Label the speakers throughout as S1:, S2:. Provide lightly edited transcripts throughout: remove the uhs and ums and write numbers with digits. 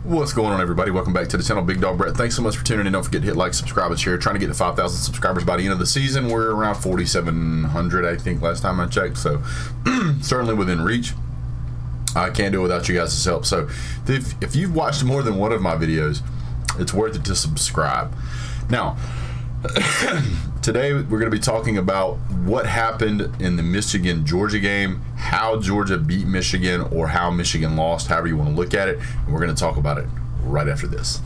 S1: What's going on, everybody? Welcome back to the channel. Big Dog Brett. Thanks so much for tuning in. Don't forget to hit like, subscribe, and share. Trying to get to 5,000 subscribers by the end of the season. We're around 4,700, I think, last time I checked. So certainly within reach. I can't do it without you guys' help. So if you've watched more than one of my videos, it's worth it to subscribe. Now, today we're going to be talking about what happened in the Michigan-Georgia game, how Georgia beat Michigan, or how Michigan lost, however you want to look at it. And we're going to talk about it right after this.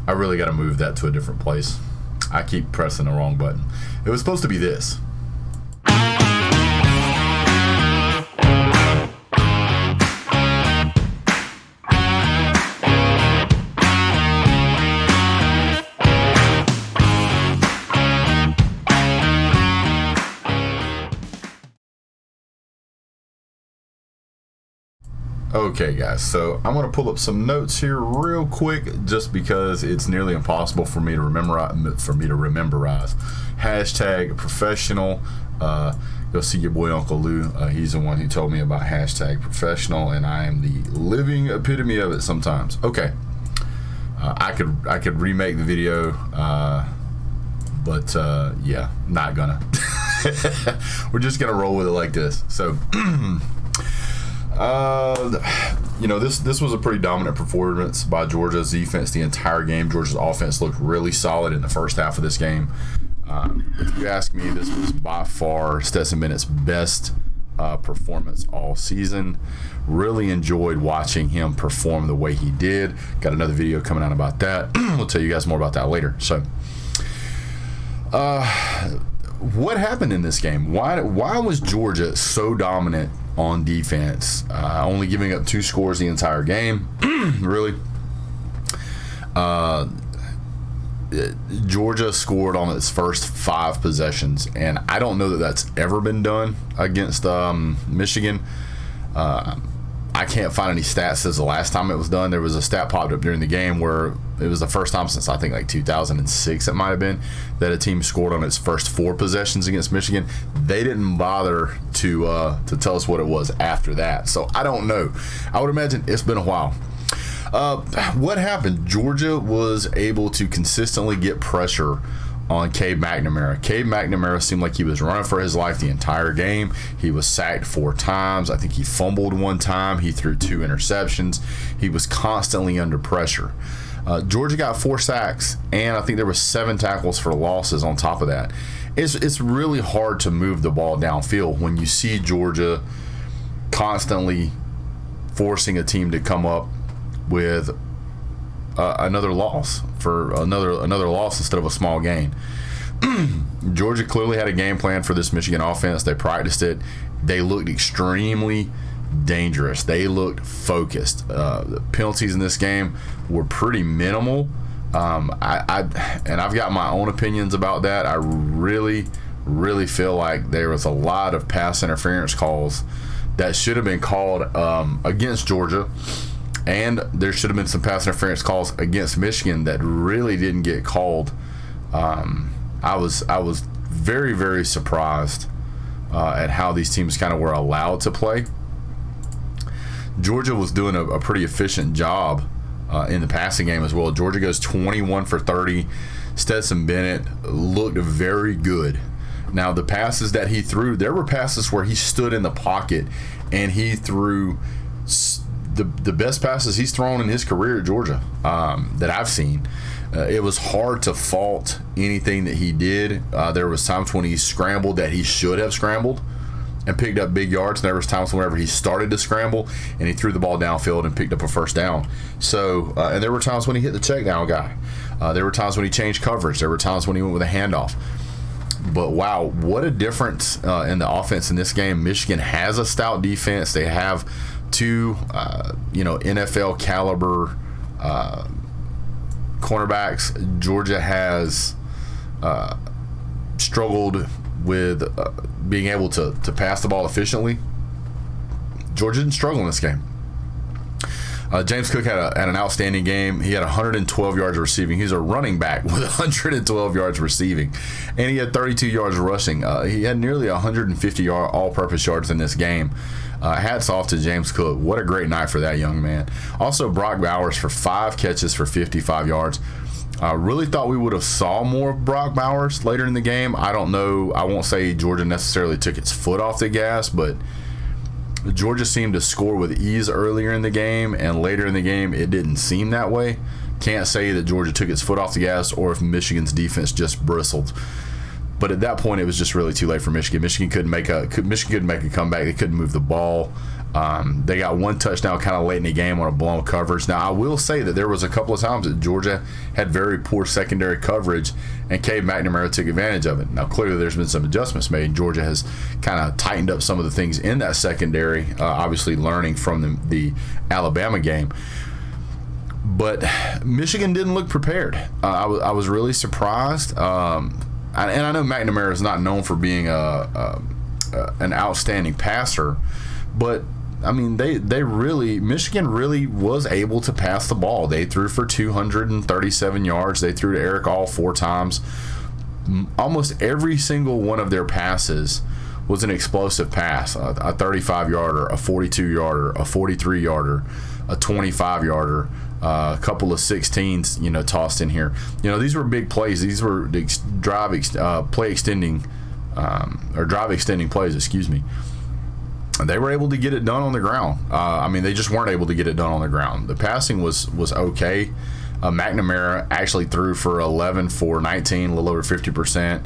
S1: I really got to move that to a different place. I keep pressing the wrong button. It was supposed to be this. Okay guys, so I'm going to pull up some notes here real quick just because it's nearly impossible for me to rememberize. Hashtag professional. Go see your boy Uncle Lou. He's the one who told me about hashtag professional, and I am the living epitome of it sometimes. Okay, I could remake the video, but yeah, not gonna. We're just gonna roll with it like this. So you know, this was a pretty dominant performance by Georgia's defense the entire game. Georgia's offense looked really solid in the first half of this game. If you ask me, this was by far Stetson Bennett's best performance all season. Really enjoyed watching him perform the way he did. Got another video coming out about that. We'll tell you guys more about that later. So what happened in this game? Why was Georgia so dominant on defense, only giving up 2 scores the entire game? Really, Georgia scored on its first 5 possessions, and I don't know that that's ever been done against Michigan. I can't find any stats since the last time it was done. There was a stat popped up during the game where it was the first time since I think like 2006 it might have been that a team scored on its first 4 possessions against Michigan. They didn't bother to tell us what it was after that, so I don't know. I would imagine it's been a while. What happened? Georgia was able to consistently get pressure on Cade McNamara. Cade McNamara seemed like he was running for his life the entire game. He was sacked 4 times. I think he fumbled 1 time. He threw 2 interceptions. He was constantly under pressure. Georgia got 4 sacks, and I think there were 7 tackles for losses on top of that. It's really hard to move the ball downfield when you see Georgia constantly forcing a team to come up with another loss for another loss instead of a small gain. Georgia clearly had a game plan for this Michigan offense. They practiced it. They looked extremely dangerous. They looked focused. The penalties in this game were pretty minimal. And I've got my own opinions about that. I really feel like there was a lot of pass interference calls that should have been called against Georgia. And there should have been some pass interference calls against Michigan that really didn't get called. I was very surprised at how these teams kind of were allowed to play. Georgia was doing a pretty efficient job in the passing game as well. Georgia goes 21 for 30. Stetson Bennett looked very good. Now, the passes that he threw, there were passes where he stood in the pocket and he threw the best passes he's thrown in his career at Georgia that I've seen. It was hard to fault anything that he did. There was times when he scrambled that he should have scrambled and picked up big yards. And there was times whenever he started to scramble and he threw the ball downfield and picked up a first down. So, and there were times when he hit the check down guy. There were times when he changed coverage. There were times when he went with a handoff. But wow, what a difference in the offense in this game. Michigan has a stout defense. They have 2 NFL caliber cornerbacks. Georgia has struggled with being able to pass the ball efficiently. Georgia didn't struggle in this game. James Cook had an outstanding game. He had 112 yards receiving. He's a running back with 112 yards receiving, and he had 32 yards rushing. He had nearly 150 all-purpose yards in this game. Hats off to James Cook. What a great night for that young man. Also, Brock Bowers for 5 catches for 55 yards. I really thought we would have saw more of Brock Bowers later in the game. I don't know. I won't say Georgia necessarily took its foot off the gas, but Georgia seemed to score with ease earlier in the game, and later in the game it didn't seem that way. Can't say that Georgia took its foot off the gas or if Michigan's defense just bristled. But at that point, it was just really too late for Michigan. Michigan couldn't make a comeback. They couldn't move the ball. They got 1 touchdown kind of late in the game on a blown coverage. Now, I will say that there was a couple of times that Georgia had very poor secondary coverage, and Cade McNamara took advantage of it. Now, clearly there's been some adjustments made. Georgia has kind of tightened up some of the things in that secondary, obviously learning from the Alabama game. But Michigan didn't look prepared. I was really surprised. And I know McNamara is not known for being an outstanding passer, but I mean Michigan really was able to pass the ball. They threw for 237 yards. They threw to Eric All 4 times. Almost every single one of their passes was an explosive pass: a 35-yarder, a 42-yarder, a 43-yarder, a 25-yarder. A couple of 16s, tossed in here. These were big plays. These were drive extending plays. Excuse me. They were able to get it done on the ground. They just weren't able to get it done on the ground. The passing was okay. McNamara actually threw for 11 for 19, a little over 50%.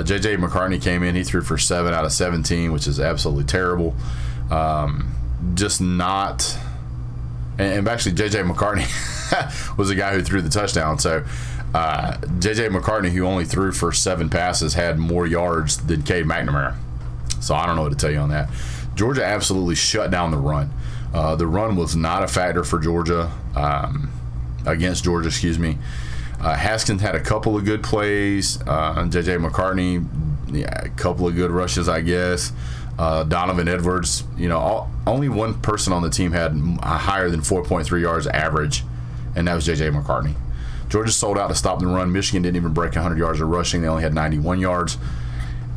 S1: J.J. McCartney came in. He threw for 7 out of 17, which is absolutely terrible. Just not. And actually, J.J. McCartney was the guy who threw the touchdown. So J.J. McCartney, who only threw for 7 passes, had more yards than Cade McNamara. So I don't know what to tell you on that. Georgia absolutely shut down the run. The run was not a factor for Georgia, against Georgia, excuse me. Haskins had a couple of good plays. J.J. McCartney, a couple of good rushes, I guess. Donovan Edwards, only one person on the team had higher than 4.3 yards average, and that was J.J. McCartney. Georgia sold out to stop the run. Michigan didn't even break 100 yards of rushing. They only had 91 yards.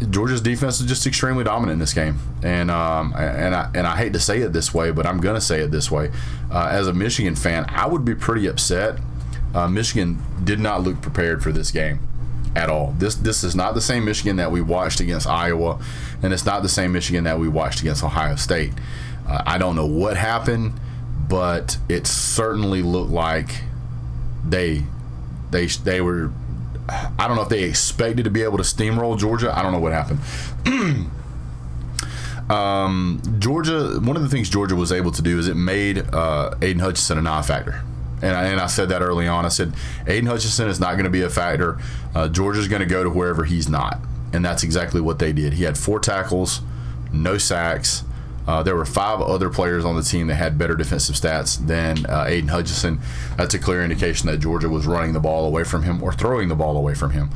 S1: Georgia's defense was just extremely dominant in this game, and I hate to say it this way, but I'm going to say it this way. As a Michigan fan, I would be pretty upset. Michigan did not look prepared for this game at all. This is not the same Michigan that we watched against Iowa, and it's not the same Michigan that we watched against Ohio State. I don't know what happened, but it certainly looked like they were. I don't know if they expected to be able to steamroll Georgia. I don't know what happened. Georgia. One of the things Georgia was able to do is it made Aiden Hutchinson a non-factor. And I said that early on. I said, Aiden Hutchinson is not going to be a factor. Georgia's going to go to wherever he's not. And that's exactly what they did. He had 4 tackles, no sacks. There were 5 other players on the team that had better defensive stats than Aiden Hutchinson. That's a clear indication that Georgia was running the ball away from him or throwing the ball away from him.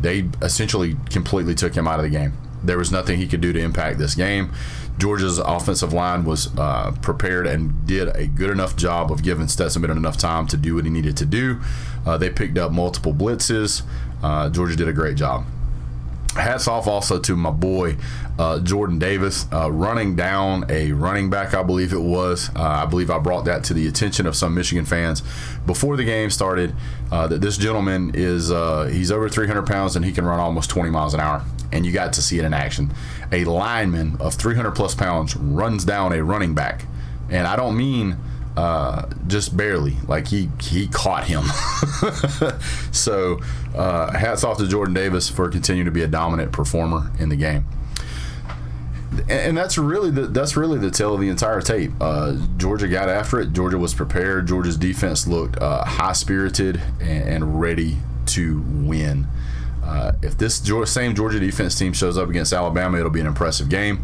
S1: They essentially completely took him out of the game. There was nothing he could do to impact this game. Georgia's offensive line was prepared and did a good enough job of giving Stetson Bennett enough time to do what he needed to do. They picked up multiple blitzes. Georgia did a great job. Hats off also to my boy Jordan Davis running down a running back, I believe it was. I believe I brought that to the attention of some Michigan fans before the game started, that this gentleman is he's over 300 pounds and he can run almost 20 miles an hour. And you got to see it in action. A lineman of 300 plus pounds runs down a running back. And I don't mean just barely, like he caught him. So hats off to Jordan Davis for continuing to be a dominant performer in the game. And that's really the tale of the entire tape. Georgia got after it. Georgia was prepared. Georgia's defense looked high-spirited and ready to win. If this same Georgia defense team shows up against Alabama, it'll be an impressive game.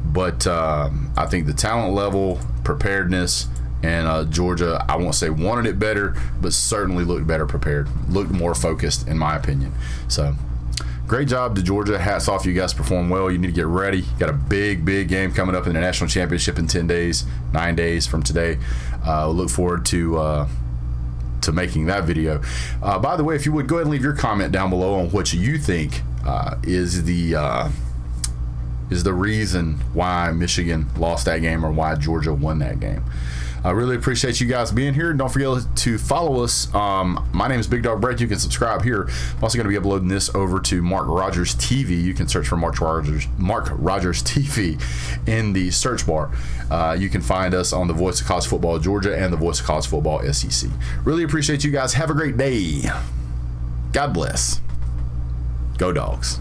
S1: But I think the talent level, preparedness, and Georgia, I won't say wanted it better, but certainly looked better prepared, looked more focused, in my opinion. So great job to Georgia. Hats off. You guys performed well. You need to get ready. You got a big game coming up in the national championship in 10 days, 9 days from today. We'll look forward to making that video. By the way, if you would go ahead and leave your comment down below on what you think is the reason why Michigan lost that game or why Georgia won that game. I really appreciate you guys being here. Don't forget to follow us. My name is Big Dog Brett. You can subscribe here. I'm also going to be uploading this over to Mark Rogers TV. You can search for Mark Rogers TV in the search bar. You can find us on the Voice of College Football Georgia and the Voice of College Football SEC. Really appreciate you guys. Have a great day. God bless. Go Dogs.